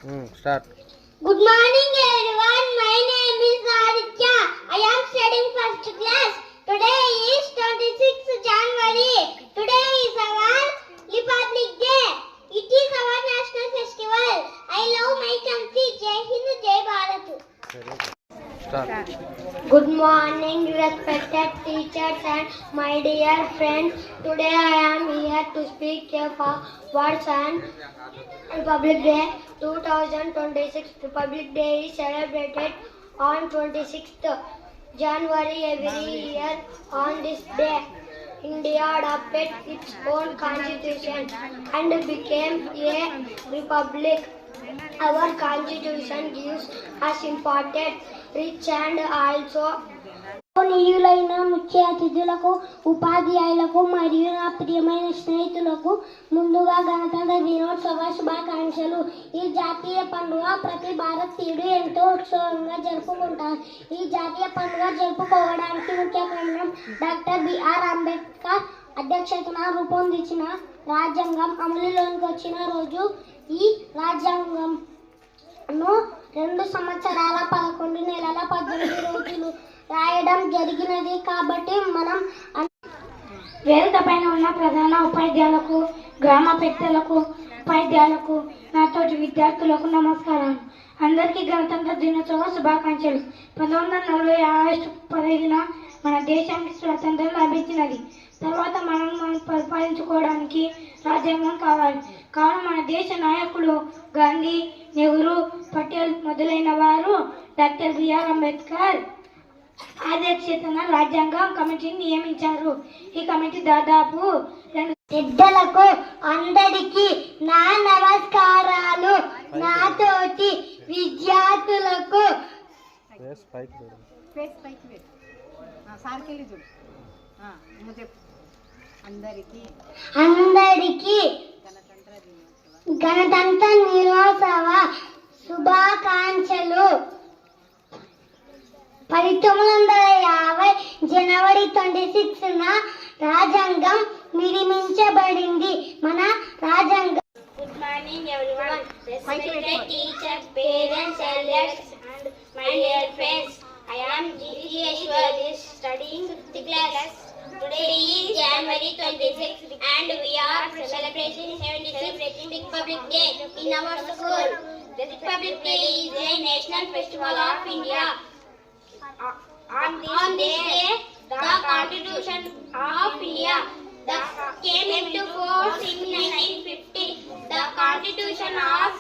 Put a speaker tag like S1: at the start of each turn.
S1: Start.
S2: Good morning everyone. My name is Aditya. I am studying first class. Today is 26th January. Today is our Republic Day. It is our national festival. I love my country. Jai Hind, Jai Bharat.
S1: Start.
S2: Good morning, respected teachers and my dear friends. Today I am here to speak for words on Republic Day 2026. Republic Day is celebrated on 26th January every year. On this day, India adopted its own constitution and became a republic. Our constitution gives us important, rich and also నీయులైన ముఖ్య అతిథులకు, ఉపాధ్యాయులకు మరియు నా ప్రియమైన స్నేహితులకు ముందుగా గణతంత్ర దినోత్సవ శుభాకాంక్షలు. ఈ జాతీయ పండుగ ప్రతి భారతీయుడు ఎంతో ఉత్సవంగా జరుపుకుంటారు. ఈ జాతీయ పండుగ జరుపుకోవడానికి ముఖ్య కారణం డాక్టర్ బిఆర్ అంబేద్కర్ అధ్యక్షతన రూపొందించిన రాజ్యాంగం అమలులోకి వచ్చిన రోజు. ఈ రాజ్యాంగంను 2 సంవత్సరాల 11 నెలల 18 రోజులు రాయడం జరిగినది. కాబట్టి మనం వేదిక పైన ఉన్న ప్రధాన ఉపాధ్యాయులకు, గ్రామ పెద్దలకు, ఉపాధ్యాయులకు, నాతోటి విద్యార్థులకు నమస్కారాలు. అందరికీ గణతంత్ర దినోత్సవ శుభాకాంక్షలు. 1940 ఆగస్టు 15న మన దేశానికి స్వాతంత్రం లభించినది. తర్వాత మనం పరిపాలించుకోవడానికి రాజ్యాంగం కావాలి. కావున మన దేశ నాయకులు గాంధీ, నెహ్రూ, పటేల్ మొదలైన వారు డాక్టర్ బిఆర్ అంబేద్కర్ అధ్యక్షతన రాజ్యాంగం కమిటీని నియమించారు. ఈ కమిటీ దాదాపు పెద్దలకు అందరికీ నా నమస్కారాలు. నాతోటి విద్యార్థులకు అందరికీ గణతంత్ర దినోత్సవ శుభాకాంక్షలు. 1950 జనవరి 26న రాజ్యాంగం నిర్మించబడింది. మన రాజ్యాంగం. Good morning everyone. Respected teachers, parents, elders and my dear friends. I am Jigeshwar, studying 5th class. Today is January 26th and we are celebrating Republic Day in our school. The Republic Day is a national festival of India. On this day, the Constitution of India came into force in 1950. The Constitution of